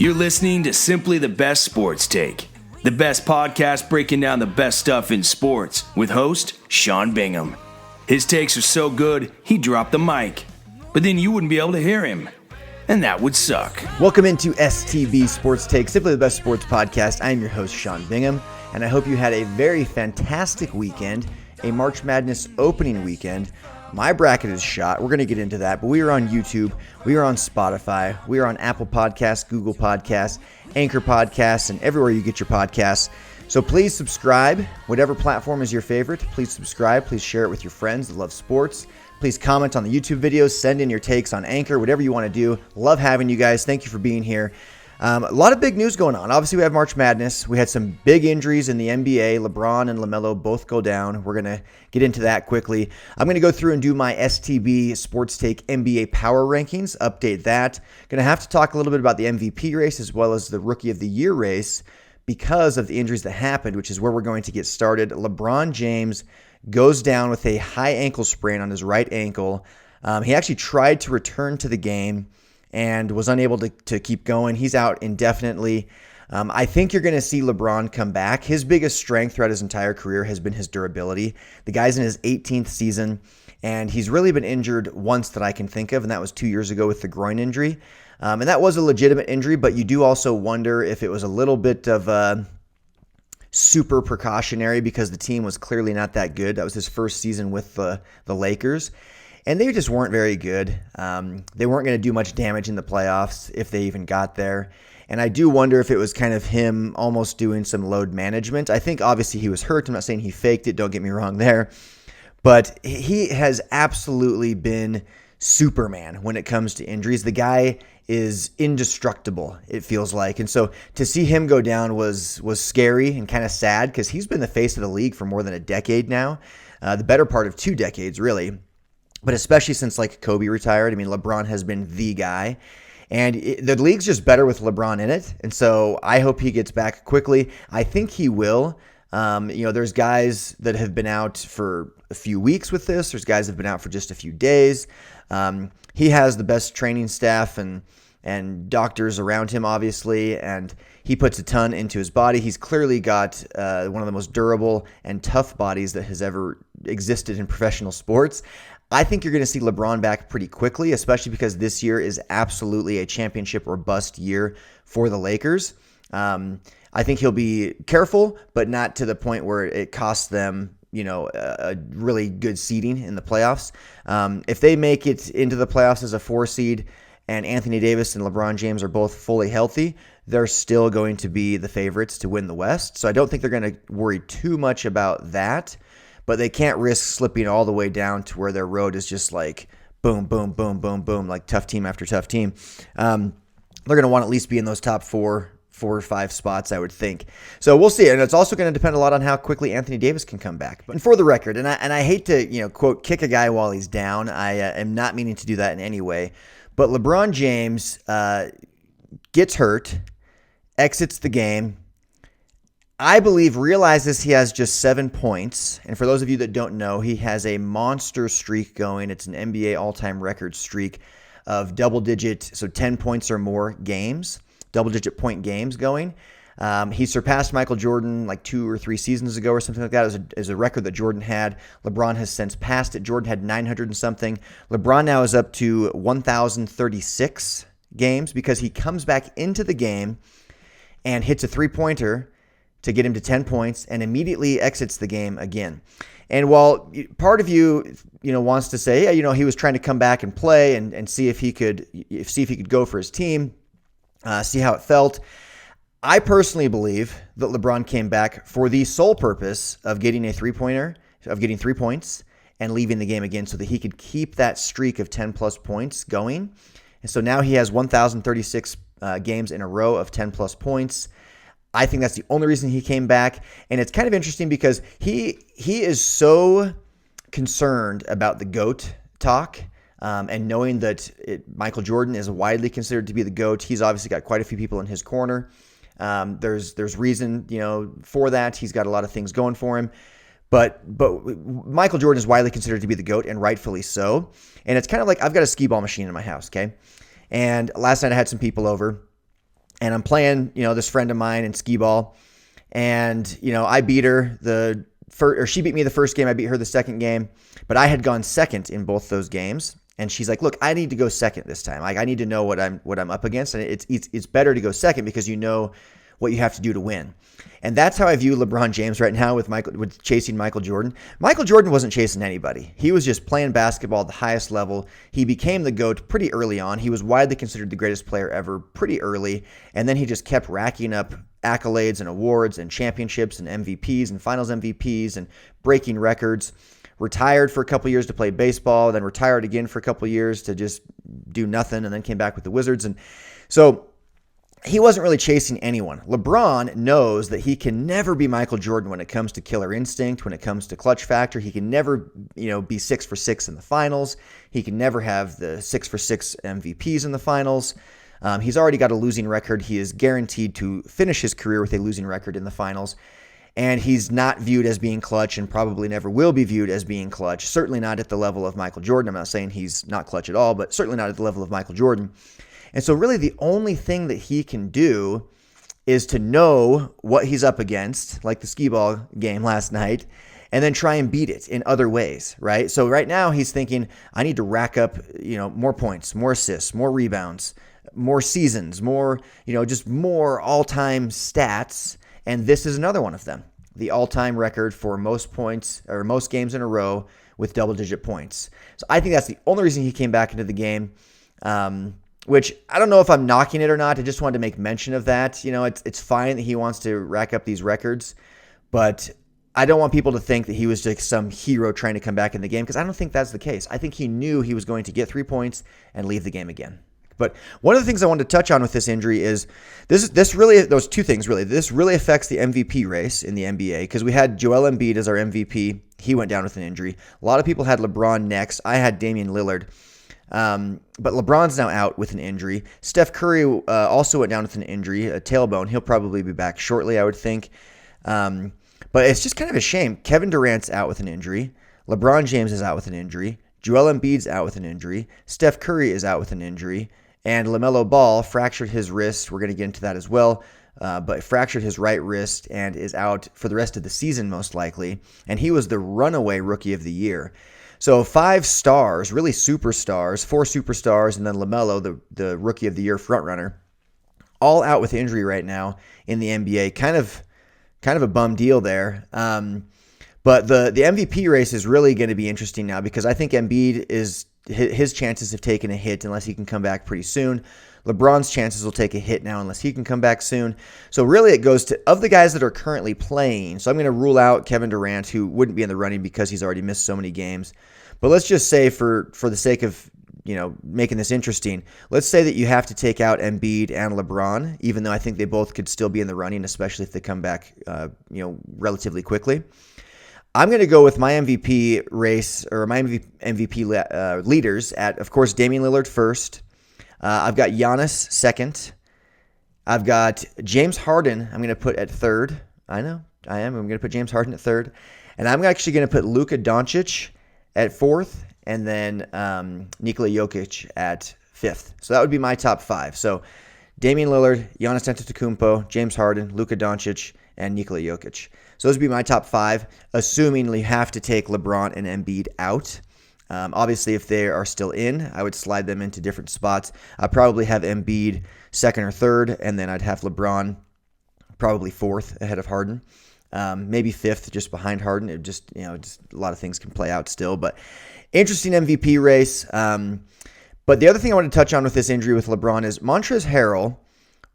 You're listening to Simply the Best Sports Take, the best podcast breaking down the best stuff in sports with host Sean Bingham. His takes are so good, he dropped the mic, but then you wouldn't be able to hear him, and that would suck. Welcome into STB Sports Take, Simply the Best Sports Podcast. I am your host, Sean Bingham, and I hope you had a very fantastic weekend, a March Madness opening weekend. My bracket is shot. We're going to get into that, but we are on YouTube, we are on Spotify, we are on Apple Podcasts, Google Podcasts, Anchor Podcasts, and everywhere you get your podcasts. So please subscribe, whatever platform is your favorite. Please subscribe. Please share it with your friends that love sports. Please comment on the YouTube videos. Send in your takes on Anchor, whatever you want to do. Love having you guys. Thank you for being here. A lot of big news going on. Obviously, we have March Madness. We had some big injuries in the NBA. LeBron and LaMelo both go down. We're going to get into that quickly. I'm going to go through and do my STB Sports Take NBA Power Rankings, update that. Going to have to talk a little bit about the MVP race as well as the Rookie of the Year race because of the injuries that happened, which is where we're going to get started. LeBron James goes down with a high ankle sprain on his right ankle. He actually tried to return to the game and was unable to keep going. He's out indefinitely. I think you're going to see LeBron come back. His biggest strength throughout his entire career has been his durability. The guy's in his 18th season, and he's really been injured once that I can think of, and that was 2 years ago with the groin injury. And that was a legitimate injury, but you do also wonder if it was a little bit of super precautionary because the team was clearly not that good. That was his first season with the Lakers. And they just weren't very good. They weren't going to do much damage in the playoffs if they even got there. And I do wonder if it was kind of him almost doing some load management. I think obviously he was hurt. I'm not saying he faked it. Don't get me wrong there. But he has absolutely been Superman when it comes to injuries. The guy is indestructible, it feels like. And so to see him go down was scary and kind of sad because he's been the face of the league for more than a decade now. The better part of 2 decades, really. But especially since like Kobe retired, I mean, LeBron has been the guy. And the league's just better with LeBron in it. And so I hope he gets back quickly. I think he will. There's guys that have been out for a few weeks with this. There's guys that have been out for just a few days. He has the best training staff and doctors around him, obviously, and he puts a ton into his body. He's clearly got one of the most durable and tough bodies that has ever existed in professional sports. I think you're going to see LeBron back pretty quickly, especially because this year is absolutely a championship or bust year for the Lakers. I think he'll be careful, but not to the point where it costs them, a really good seeding in the playoffs. If they make it into the playoffs as a 4 seed and Anthony Davis and LeBron James are both fully healthy, they're still going to be the favorites to win the West. So I don't think they're going to worry too much about that. But they can't risk slipping all the way down to where their road is just like boom, boom, boom, boom, boom, like tough team after tough team. They're going to want to at least be in those top 4 or 5 spots, I would think. So we'll see. And it's also going to depend a lot on how quickly Anthony Davis can come back. And for the record, and I hate to, quote, kick a guy while he's down. I am not meaning to do that in any way. But LeBron James gets hurt, exits the game. I believe realizes he has just 7 points. And for those of you that don't know, he has a monster streak going. It's an NBA all-time record streak of double-digit, so 10 points or more games, double-digit point games going. He surpassed Michael Jordan like 2 or 3 seasons ago or something like that. It was a record that Jordan had. LeBron has since passed it. Jordan had 900 and something. LeBron now is up to 1,036 games because he comes back into the game and hits a three-pointer to get him to 10 points and immediately exits the game again. And while part of you, wants to say, yeah, he was trying to come back and play and see if he could go for his team, see how it felt. I personally believe that LeBron came back for the sole purpose of getting a three-pointer, of getting 3 points and leaving the game again so that he could keep that streak of 10 plus points going. And so now he has 1,036 games in a row of 10 plus points. I think that's the only reason he came back. And it's kind of interesting because he is so concerned about the GOAT talk and knowing that Michael Jordan is widely considered to be the GOAT. He's obviously got quite a few people in his corner. There's reason, for that. He's got a lot of things going for him. But Michael Jordan is widely considered to be the GOAT, and rightfully so. And it's kind of like I've got a skee ball machine in my house, okay? And last night I had some people over. and I'm playing, this friend of mine in skee ball, and, I beat her she beat me the first game. I beat her the second game, but I had gone second in both those games. And she's like, look, I need to go second this time. Like, I need to know what I'm up against. And it's better to go second because you know what you have to do to win. And that's how I view LeBron James right now with chasing Michael Jordan. Michael Jordan wasn't chasing anybody. He was just playing basketball at the highest level. He became the GOAT pretty early on. He was widely considered the greatest player ever pretty early. And then he just kept racking up accolades and awards and championships and MVPs and finals MVPs and breaking records. Retired for a couple years to play baseball, then retired again for a couple years to just do nothing, and then came back with the Wizards. And so he wasn't really chasing anyone. LeBron knows that he can never be Michael Jordan when it comes to killer instinct, when it comes to clutch factor. He can never, be 6 for 6 in the finals. He can never have the 6 for 6 MVPs in the finals. He's already got a losing record. He is guaranteed to finish his career with a losing record in the finals. And he's not viewed as being clutch and probably never will be viewed as being clutch. Certainly not at the level of Michael Jordan. I'm not saying he's not clutch at all, but certainly not at the level of Michael Jordan. And so really the only thing that he can do is to know what he's up against, like the skee ball game last night, and then try and beat it in other ways, right? So right now he's thinking, I need to rack up, more points, more assists, more rebounds, more seasons, more, just more all-time stats. And this is another one of them, the all-time record for most points or most games in a row with double-digit points. So I think that's the only reason he came back into the game, which I don't know if I'm knocking it or not. I just wanted to make mention of that. It's fine that he wants to rack up these records, but I don't want people to think that he was just some hero trying to come back in the game because I don't think that's the case. I think he knew he was going to get 3 points and leave the game again. But one of the things I wanted to touch on with this injury is this really, those two things really. This really affects the MVP race in the NBA because we had Joel Embiid as our MVP. He went down with an injury. A lot of people had LeBron next. I had Damian Lillard. But LeBron's now out with an injury. Steph Curry also went down with an injury, a tailbone. He'll probably be back shortly, I would think. But it's just kind of a shame. Kevin Durant's out with an injury. LeBron James is out with an injury. Joel Embiid's out with an injury. Steph Curry is out with an injury. And LaMelo Ball fractured his wrist. We're going to get into that as well. But fractured his right wrist and is out for the rest of the season most likely. And he was the runaway rookie of the year. So 5 stars, really superstars, 4 superstars, and then LaMelo, the rookie of the year frontrunner, all out with injury right now in the NBA. Kind of a bum deal there. But the MVP race is really going to be interesting now because I think Embiid his chances have taken a hit unless he can come back pretty soon. LeBron's chances will take a hit now unless he can come back soon. So really it goes to, of the guys that are currently playing, so I'm going to rule out Kevin Durant, who wouldn't be in the running because he's already missed so many games. But let's just say for the sake of, making this interesting, let's say that you have to take out Embiid and LeBron, even though I think they both could still be in the running, especially if they come back, relatively quickly. I'm going to go with my MVP race or my MVP leaders at, of course, Damian Lillard first. I've got Giannis second. I've got James Harden I'm going to put at third. I know, I am. I'm going to put James Harden at third. And I'm actually going to put Luka Doncic at fourth and then Nikola Jokic at fifth. So that would be my top 5. So Damian Lillard, Giannis Antetokounmpo, James Harden, Luka Doncic, and Nikola Jokic. So those would be my top 5, assuming you have to take LeBron and Embiid out. Obviously, if they are still in, I would slide them into different spots. I'd probably have Embiid second or third, and then I'd have LeBron probably fourth ahead of Harden. Maybe fifth just behind Harden. It just a lot of things can play out still. But interesting MVP race. But the other thing I want to touch on with this injury with LeBron is Montrezl Harrell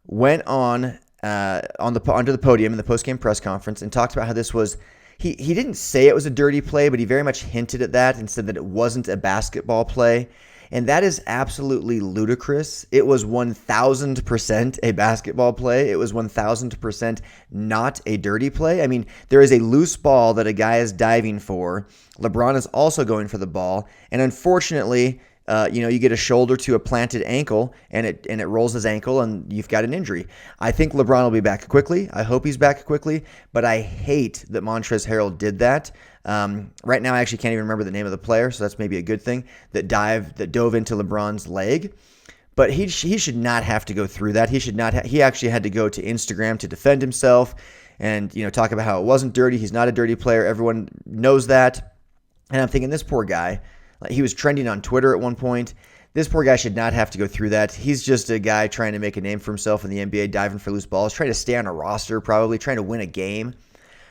went on under the podium in the postgame press conference and talked about how this was. He didn't say it was a dirty play, but he very much hinted at that and said that it wasn't a basketball play. And that is absolutely ludicrous. It was 1,000% a basketball play. It was 1,000% not a dirty play. I mean, there is a loose ball that a guy is diving for. LeBron is also going for the ball. And unfortunately, you get a shoulder to a planted ankle and it rolls his ankle and you've got an injury. I think LeBron will be back quickly. I hope he's back quickly, but I hate that Montrezl Harrell did that. Right now I actually can't even remember the name of the player, so that's maybe a good thing, that dove into LeBron's leg. But he should not have to go through that. He should not. He actually had to go to Instagram to defend himself and talk about how it wasn't dirty. He's not a dirty player. Everyone knows that. And I'm thinking, this poor guy, like, he was trending on Twitter at one point. This poor guy should not have to go through that. He's just a guy trying to make a name for himself in the NBA, diving for loose balls, trying to stay on a roster, probably trying to win a game.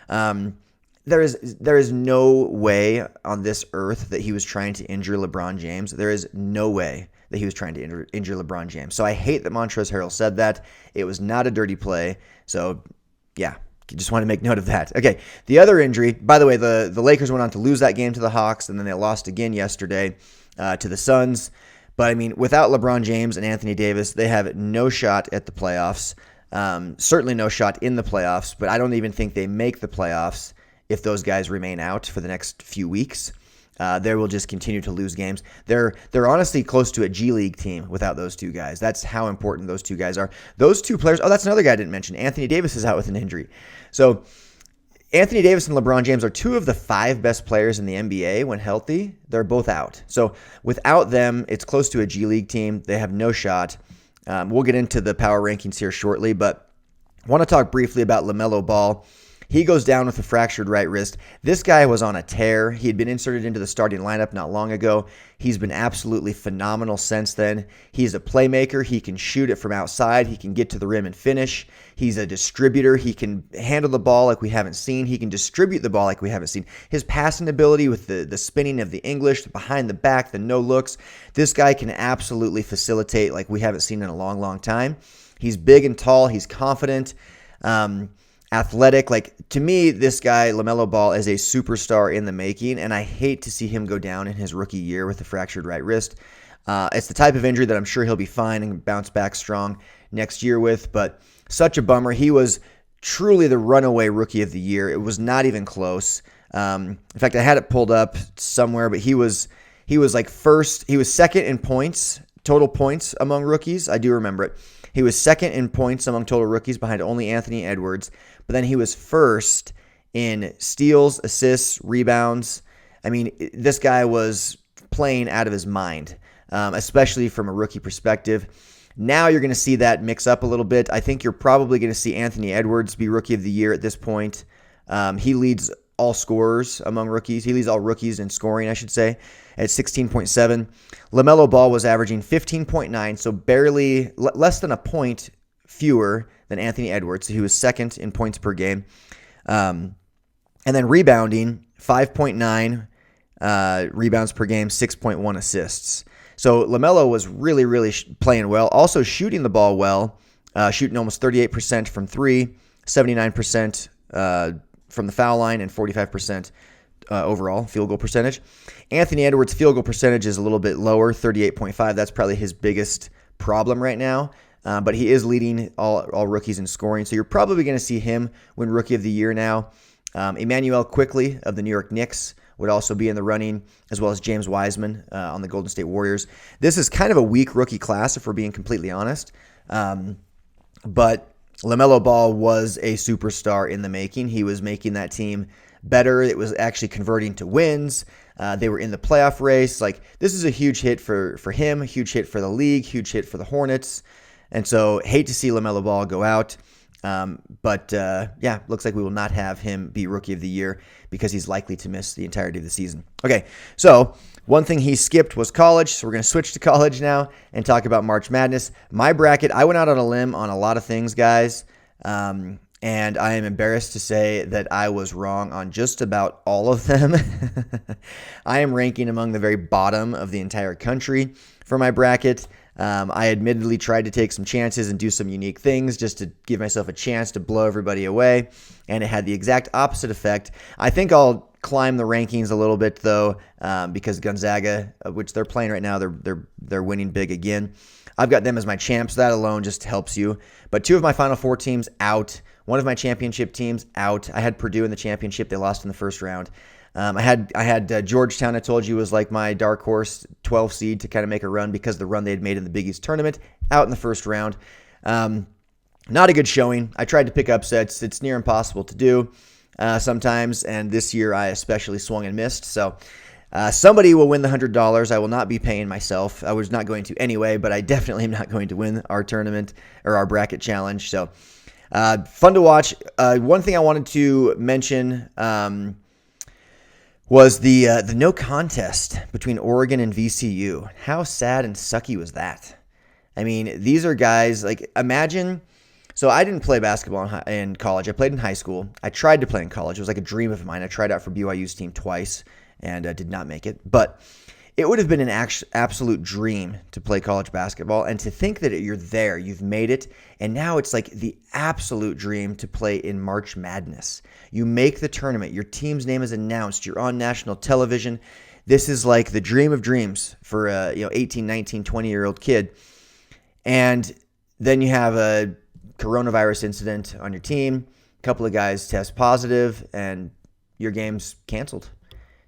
There is no way on this earth that he was trying to injure LeBron James. There is no way that he was trying to injure LeBron James. So I hate that Montrezl Harrell said that. It was not a dirty play. So, yeah, just want to make note of that. Okay, the other injury, by the way, the Lakers went on to lose that game to the Hawks, and then they lost again yesterday to the Suns. But, I mean, without LeBron James and Anthony Davis, they have no shot at the playoffs. Certainly no shot in the playoffs, but I don't even think they make the playoffs if those guys remain out for the next few weeks. They will just continue to lose games. They're honestly close to a G League team without those two guys. That's how important those two guys are. Those two players. Oh, that's another guy I didn't mention. Anthony Davis is out with an injury. So Anthony Davis and LeBron James are two of the 5 best players in the NBA when healthy. They're both out. So without them, it's close to a G League team. They have no shot. We'll get into the power rankings here shortly, but I want to talk briefly about LaMelo Ball. He goes down with a fractured right wrist. This guy was on a tear. He had been inserted into the starting lineup not long ago. He's been absolutely phenomenal since then. He's a playmaker. He can shoot it from outside. He can get to the rim and finish. He's a distributor. He can handle the ball like we haven't seen. He can distribute the ball like we haven't seen. His passing ability with the spinning of the English, the behind the back, the no looks. This guy can absolutely facilitate like we haven't seen in a long, long time. He's big and tall. He's confident. Athletic. Like, to me, this guy, LaMelo Ball, is a superstar in the making, and I hate to see him go down in his rookie year with a fractured right wrist. It's the type of injury that I'm sure he'll be fine and bounce back strong next year with, but such a bummer. He was truly the runaway rookie of the year. It was not even close. In fact, I had it pulled up somewhere, but he was like first. He was second in points, total points among rookies. I do remember it. He was second in points among total rookies behind only Anthony Edwards, but then he was first in steals, assists, rebounds. I mean, this guy was playing out of his mind, especially from a rookie perspective. Now you're going to see that mix up a little bit. I think you're probably going to see Anthony Edwards be Rookie of the Year at this point. He leads all scorers among rookies. He leads all rookies in scoring, I should say, at 16.7. LaMelo Ball was averaging 15.9, so barely less than a point fewer than Anthony Edwards. So he was second in points per game. And then rebounding, 5.9 rebounds per game, 6.1 assists. So LaMelo was really, really playing well. Also shooting the ball well, shooting almost 38% from 3, 79% from the foul line, and 45% overall field goal percentage. Anthony Edwards' field goal percentage is a little bit lower, 38.5. That's probably his biggest problem right now. But he is leading all rookies in scoring. So you're probably going to see him win Rookie of the Year now. Emmanuel Quickley of the New York Knicks would also be in the running, as well as James Wiseman on the Golden State Warriors. This is kind of a weak rookie class, if we're being completely honest. But LaMelo Ball was a superstar in the making. He was making that team better. It was actually converting to wins. They were in the playoff race. Like, this is a huge hit for him, a huge hit for the league, huge hit for the Hornets. And so hate to see LaMelo Ball go out. But looks like we will not have him be Rookie of the Year because he's likely to miss the entirety of the season. Okay, so one thing he skipped was college, so we're going to switch to college now and talk about March Madness. My bracket, I went out on a limb on a lot of things, guys, and I am embarrassed to say that I was wrong on just about all of them. I am ranking among the very bottom of the entire country for my bracket. I admittedly tried to take some chances and do some unique things just to give myself a chance to blow everybody away, and it had the exact opposite effect. I think I'll climb the rankings a little bit though, because Gonzaga, which they're playing right now, they're winning big again. I've got them as my champs. That alone just helps you. But 2 of my Final Four teams out. 1 of my championship teams out. I had Purdue in the championship. They lost in the first round. I had Georgetown, I told you, was like my dark horse 12 seed to kind of make a run because the run they had made in the Big East tournament, out in the first round. Not a good showing. I tried to pick upsets. It's near impossible to do sometimes, and this year I especially swung and missed. So Somebody will win the $100. I will not be paying myself. I was not going to anyway, but I definitely am not going to win our tournament or our bracket challenge. So fun to watch. One thing I wanted to mention was the no contest between Oregon and VCU. How sad and sucky was that? I mean, these are guys, like, imagine. So I didn't play basketball in college. I played in high school. I tried to play in college. It was like a dream of mine. I tried out for BYU's team twice and did not make it. But it would have been an absolute dream to play college basketball. And to think that you're there, you've made it, and now it's like the absolute dream to play in March Madness. You make the tournament. Your team's name is announced. You're on national television. This is like the dream of dreams for a 18, 19, 20-year-old kid. And then you have a coronavirus incident on your team. A couple of guys test positive, and your game's canceled.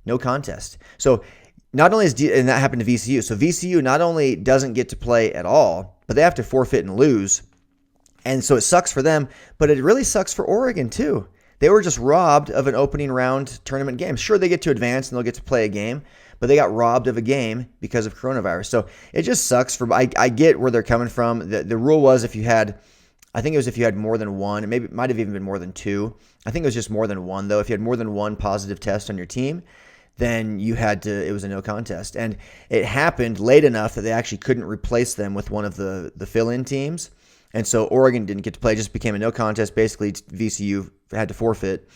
No contest. So not only and that happened to VCU. So VCU not only doesn't get to play at all, but they have to forfeit and lose. And so it sucks for them, but it really sucks for Oregon too. They were just robbed of an opening round tournament game. Sure, they get to advance and they'll get to play a game, but they got robbed of a game because of coronavirus. So it just sucks for. I get where they're coming from. The rule was if you had more than one, maybe it might have even been more than two. I think it was just more than one though. If you had more than one positive test on your team, then it was a no contest. And it happened late enough that they actually couldn't replace them with one of the fill-in teams. And so Oregon didn't get to play, it just became a no contest. Basically, VCU had to forfeit,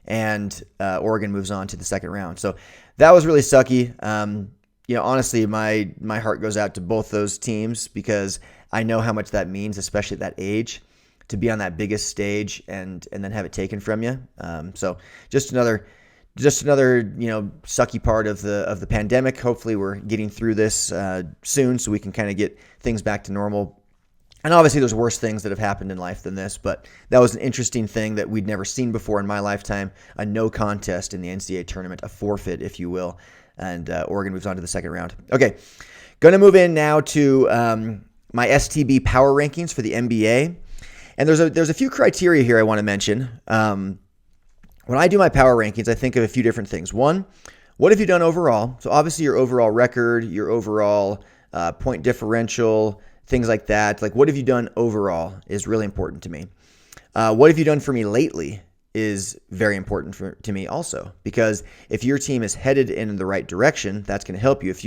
and Oregon moves on to the second round. So that was really sucky. Honestly, my heart goes out to both those teams because I know how much that means, especially at that age, to be on that biggest stage and then have it taken from you. So just another sucky part of the pandemic. Hopefully we're getting through this soon so we can kind of get things back to normal. And obviously there's worse things that have happened in life than this, but that was an interesting thing that we'd never seen before in my lifetime, a no contest in the NCAA tournament, a forfeit, if you will. And Oregon moves on to the second round. Okay, going to move in now to my STB Power Rankings for the NBA. And there's a few criteria here I want to mention. When I do my power rankings, I think of a few different things. One, what have you done overall? So obviously your overall record, your overall point differential, things like that. Like, what have you done overall is really important to me. What have you done for me lately is very important to me also, because if your team is headed in the right direction, that's going to help you. If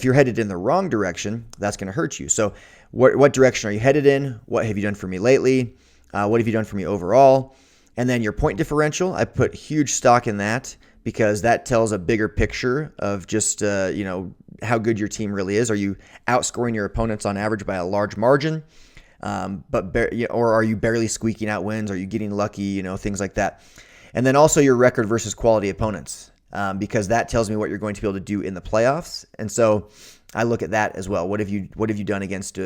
you're headed in the wrong direction, that's going to hurt you. So what direction are you headed in? What have you done for me lately? What have you done for me overall? And then your point differential, I put huge stock in that because that tells a bigger picture of just, how good your team really is. Are you outscoring your opponents on average by a large margin? Or are you barely squeaking out wins? Are you getting lucky? Things like that. And then also your record versus quality opponents, because that tells me what you're going to be able to do in the playoffs. And so I look at that as well. What have you done against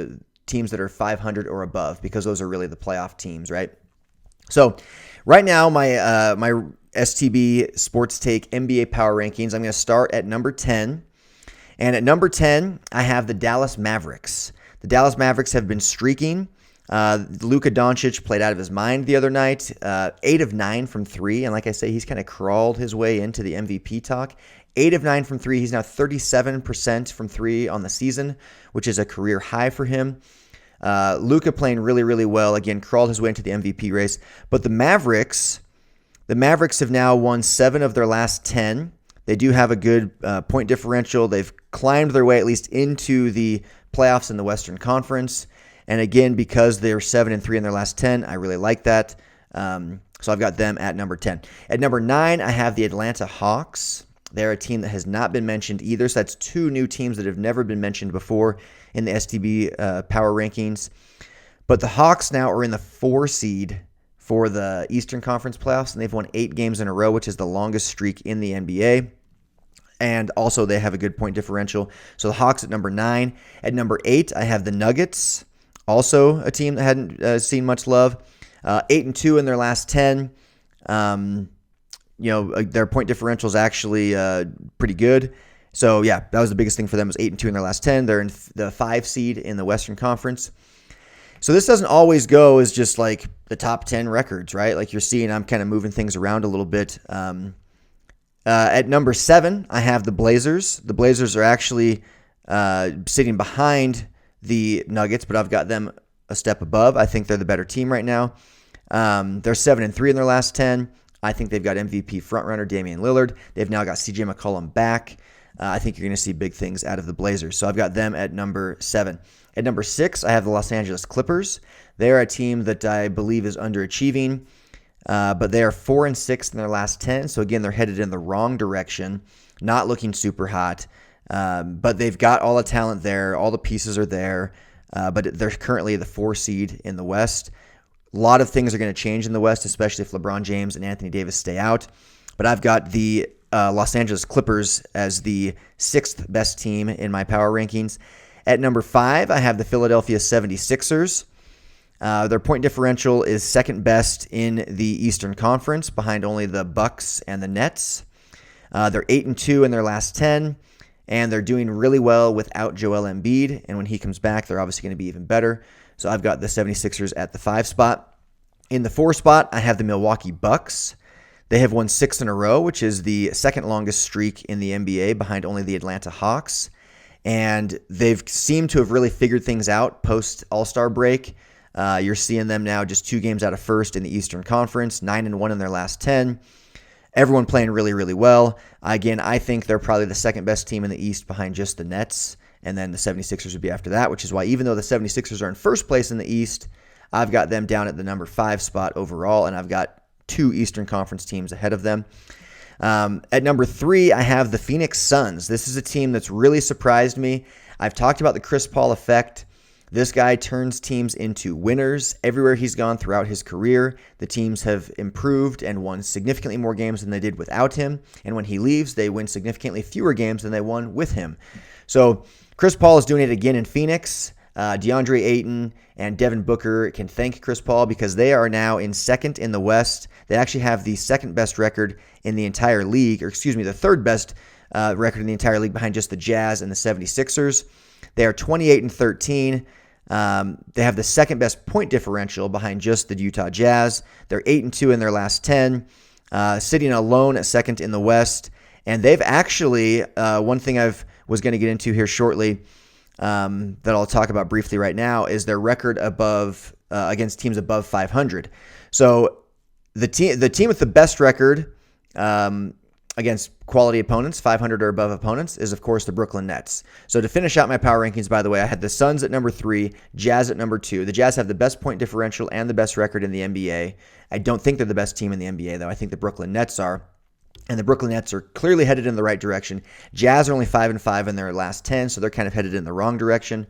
teams that are 500 or above? Because those are really the playoff teams, right? So right now, my STB Sports Take NBA Power Rankings, I'm going to start at number 10. And at number 10, I have the Dallas Mavericks. The Dallas Mavericks have been streaking. Luka Doncic played out of his mind the other night, 8 of 9 from 3. And like I say, he's kind of crawled his way into the MVP talk. 8 of 9 from 3. He's now 37% from 3 on the season, which is a career high for him. Luka playing really, really well. Again, crawled his way into the MVP race. But the Mavericks have now won 7 of their last 10. They do have a good point differential. They've climbed their way at least into the playoffs in the Western Conference. And again, because they're 7-3 in their last 10, I really like that. So I've got them at number 10. At number 9, I have the Atlanta Hawks. They're a team that has not been mentioned either. So that's 2 new teams that have never been mentioned before in the STB Power Rankings. But the Hawks now are in the 4 seed for the Eastern Conference playoffs, and they've won 8 games in a row, which is the longest streak in the NBA. And also they have a good point differential. So the Hawks at number 9. At number 8, I have the Nuggets, also a team that hadn't seen much love. 8-2 in their last 10. Their point differential is actually pretty good. So yeah, that was the biggest thing for them, was 8-2 in their last 10. They're in the 5 seed in the Western Conference. So this doesn't always go as just like the top 10 records, right? Like you're seeing, I'm kind of moving things around a little bit. At number 7, I have the Blazers. The Blazers are actually sitting behind the Nuggets, but I've got them a step above. I think they're the better team right now. They're 7-3 in their last 10. I think they've got MVP frontrunner Damian Lillard. They've now got CJ McCollum back. I think you're going to see big things out of the Blazers. So I've got them at number 7. At number 6, I have the Los Angeles Clippers. They are a team that I believe is underachieving, but they are 4-6 in their last 10. So again, they're headed in the wrong direction, not looking super hot. But they've got all the talent there. All the pieces are there. But they're currently the 4 seed in the West. A lot of things are going to change in the West, especially if LeBron James and Anthony Davis stay out. But I've got the Los Angeles Clippers as the 6th best team in my power rankings. At number 5, I have the Philadelphia 76ers. Their point differential is second best in the Eastern Conference, behind only the Bucks and the Nets. They're 8-2 in their last 10, and they're doing really well without Joel Embiid. And when he comes back, they're obviously going to be even better. So I've got the 76ers at the 5 spot. In the 4 spot, I have the Milwaukee Bucks. They have won 6 in a row, which is the second longest streak in the NBA, behind only the Atlanta Hawks. And they've seemed to have really figured things out post All-Star break. You're seeing them now just 2 games out of first in the Eastern Conference, 9-1 in their last 10. Everyone playing really, really well. Again, I think they're probably the second best team in the East behind just the Nets. And then the 76ers would be after that, which is why even though the 76ers are in first place in the East, I've got them down at the number 5 spot overall, and I've got 2 Eastern Conference teams ahead of them. At number 3, I have the Phoenix Suns. This is a team that's really surprised me. I've talked about the Chris Paul effect. This guy turns teams into winners. Everywhere he's gone throughout his career, the teams have improved and won significantly more games than they did without him. And when he leaves, they win significantly fewer games than they won with him. So Chris Paul is doing it again in Phoenix. DeAndre Ayton and Devin Booker can thank Chris Paul because they are now in second in the West. They actually have the second best record in the entire league, or excuse me, the third best record in the entire league behind just the Jazz and the 76ers. They are 28-13. They have the second best point differential behind just the Utah Jazz. They're 8-2 in their last 10, sitting alone at second in the West. And they've actually, one thing I was going to get into here shortly, that I'll talk about briefly right now, is their record above against teams above 500. So the team with the best record against quality opponents, 500 or above opponents, is of course the Brooklyn Nets. So to finish out my power rankings, by the way, I had the Suns at number 3, Jazz at number 2. The Jazz have the best point differential and the best record in the NBA. I don't think they're the best team in the NBA, though. I think the Brooklyn Nets are. And the Brooklyn Nets are clearly headed in the right direction. Jazz are only 5-5 in their last 10, so they're kind of headed in the wrong direction.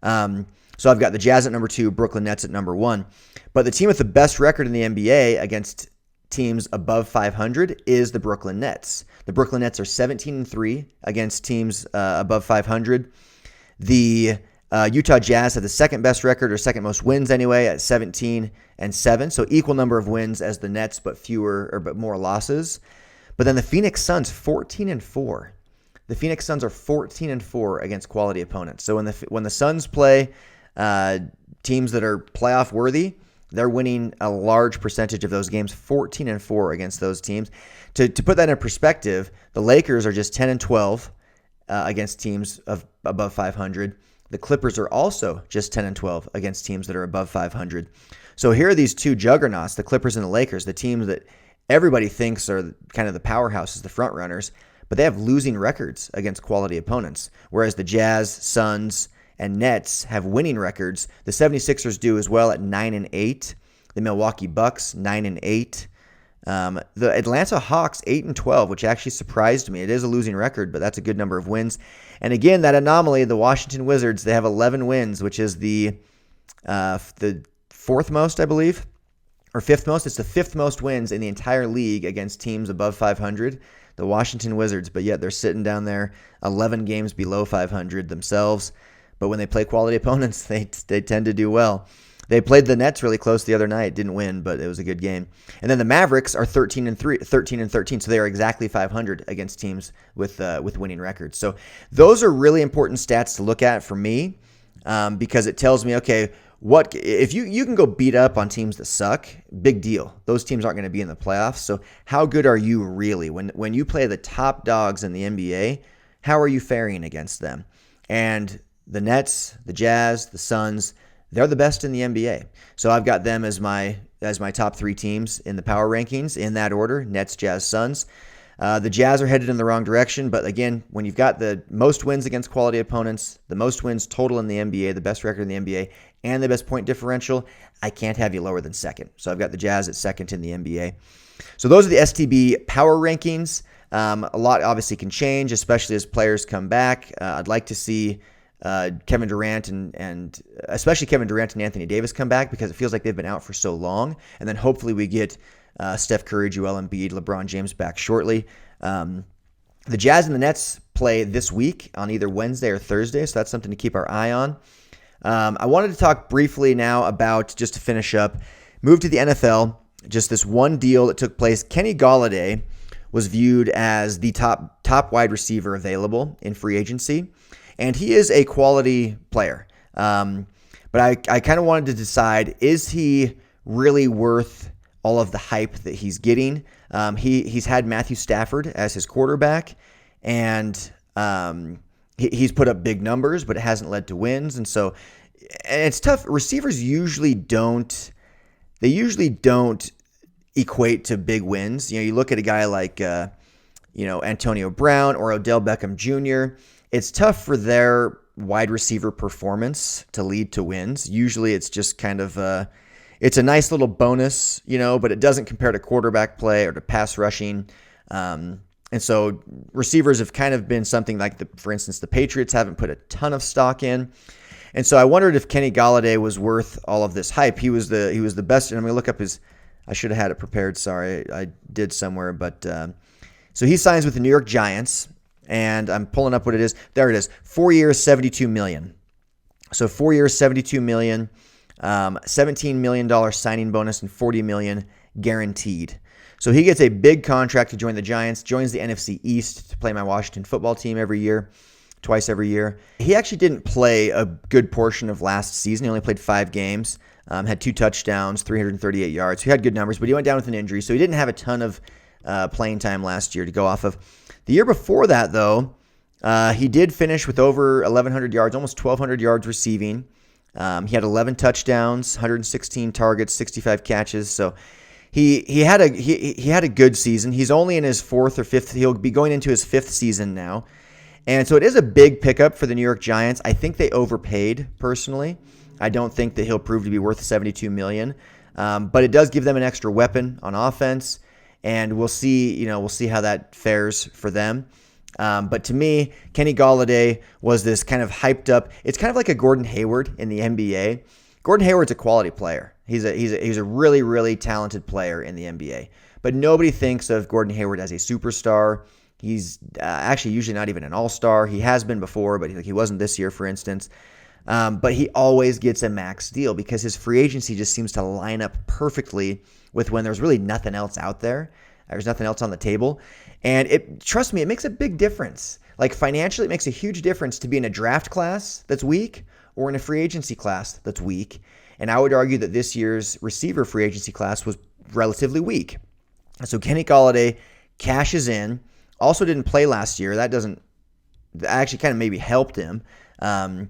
So I've got the Jazz at number 2, Brooklyn Nets at number 1. But the team with the best record in the NBA against teams above 500 is the Brooklyn Nets. The Brooklyn Nets are 17-3 against teams above 500. The Utah Jazz have the second best record, or second most wins anyway, at 17-7. So equal number of wins as the Nets, but more losses. But then the Phoenix Suns, 14-4. The Phoenix Suns are 14-4 against quality opponents. So when the Suns play teams that are playoff worthy, they're winning a large percentage of those games, 14-4 against those teams. To put that in perspective, the Lakers are just 10-12 against teams of above 500. The Clippers are also just 10-12 against teams that are above 500. So here are these two juggernauts, the Clippers and the Lakers, the teams that everybody thinks are kind of the powerhouses, the front runners, but they have losing records against quality opponents, whereas the Jazz, Suns, and Nets have winning records. The 76ers do as well at 9-8. The Milwaukee Bucks, 9-8. The Atlanta Hawks, 8-12, which actually surprised me. It is a losing record, but that's a good number of wins. And again, that anomaly, the Washington Wizards, they have 11 wins, which is the fourth most, I believe, or fifth most. It's the fifth most wins in the entire league against teams above 500, the Washington Wizards, but yet they're sitting down there 11 games below 500 themselves. But when they play quality opponents, they tend to do well. They played the Nets really close the other night. Didn't win, but it was a good game. And then the Mavericks are 13-13, so they are exactly 500 against teams with winning records. So those are really important stats to look at for me, because it tells me, okay, what if you can go beat up on teams that suck? Big deal. Those teams aren't going to be in the playoffs. So how good are you really when you play the top dogs in the NBA? How are you faring against them? And the Nets, the Jazz, the Suns, they're the best in the NBA. So I've got them as my top 3 teams in the power rankings in that order: Nets, Jazz, Suns. The Jazz are headed in the wrong direction, but again, when you've got the most wins against quality opponents, the most wins total in the NBA, the best record in the NBA, and the best point differential, I can't have you lower than second. So I've got the Jazz at second in the NBA. So those are the STB power rankings. A lot obviously can change, especially as players come back. I'd like to see Kevin Durant and especially Kevin Durant and Anthony Davis come back, because it feels like they've been out for so long. And then hopefully we get Steph Curry, Joel Embiid, LeBron James back shortly. The Jazz and the Nets play this week on either Wednesday or Thursday, so that's something to keep our eye on. I wanted to talk briefly now about, just to finish up, move to the NFL, just this one deal that took place. Kenny Golladay was viewed as the top wide receiver available in free agency, and he is a quality player. But I kind of wanted to decide, is he really worth all of the hype that he's getting? He's had Matthew Stafford as his quarterback, and he's put up big numbers, but it hasn't led to wins. And so it's tough. Receivers usually don't equate to big wins. You look at a guy like Antonio Brown or Odell Beckham Jr. It's tough for their wide receiver performance to lead to wins. Usually it's just kind of it's a nice little bonus, but it doesn't compare to quarterback play or to pass rushing. And so receivers have kind of been something like, for instance, the Patriots haven't put a ton of stock in. And so I wondered if Kenny Golladay was worth all of this hype. He was the best. And I'm going to look up I should have had it prepared. Sorry, I did somewhere. But so he signs with the New York Giants, and I'm pulling up what it is. There it is. 4 years, $72 million. So 4 years, $72 million. $17 million signing bonus and $40 million guaranteed. So he gets a big contract to join the Giants, joins the NFC East to play my Washington football team twice every year. He actually didn't play a good portion of last season. He only played 5 games, had 2 touchdowns, 338 yards. He had good numbers, but he went down with an injury, so he didn't have a ton of playing time last year to go off of. The year before that, though, he did finish with over 1,100 yards, almost 1,200 yards receiving. He had 11 touchdowns, 116 targets, 65 catches. So he had a good season. He's only in his 4th or 5th. He'll be going into his 5th season now. And so it is a big pickup for the New York Giants. I think they overpaid, personally. I don't think that he'll prove to be worth $72 million. But it does give them an extra weapon on offense, and we'll see how that fares for them. But to me, Kenny Golladay was this kind of hyped up. It's kind of like a Gordon Hayward in the NBA. Gordon Hayward's a quality player. He's a really, really talented player in the NBA. But nobody thinks of Gordon Hayward as a superstar. He's actually usually not even an all-star. He has been before, but he wasn't this year, for instance. But he always gets a max deal because his free agency just seems to line up perfectly with when there's really nothing else out there. There's nothing else on the table. And trust me, it makes a big difference. Like financially, it makes a huge difference to be in a draft class that's weak or in a free agency class that's weak. And I would argue that this year's receiver free agency class was relatively weak. So Kenny Golladay cashes in. Also didn't play last year. That actually kind of maybe helped him. And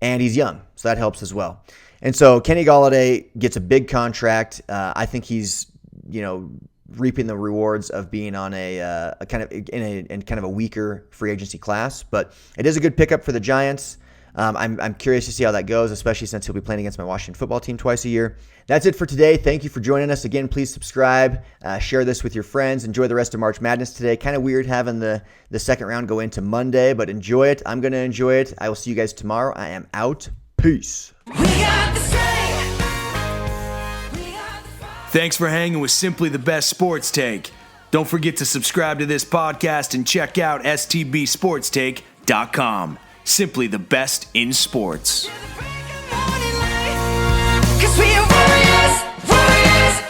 he's young, so that helps as well. And so Kenny Golladay gets a big contract. I think he's, reaping the rewards of being on a kind of a weaker free agency class. But it is a good pickup for the Giants. I'm curious to see how that goes, especially since he'll be playing against my Washington football team twice a year. That's it for today. Thank you for joining us. Again, please subscribe, share this with your friends. Enjoy the rest of March Madness today. Kind of weird having the second round go into Monday, but enjoy it. I'm going to enjoy it. I will see you guys tomorrow. I am out. Peace. Thanks for hanging with Simply the Best Sports Take. Don't forget to subscribe to this podcast and check out STBSportsTake.com. Simply the best in sports. 'Cause we are warriors, warriors.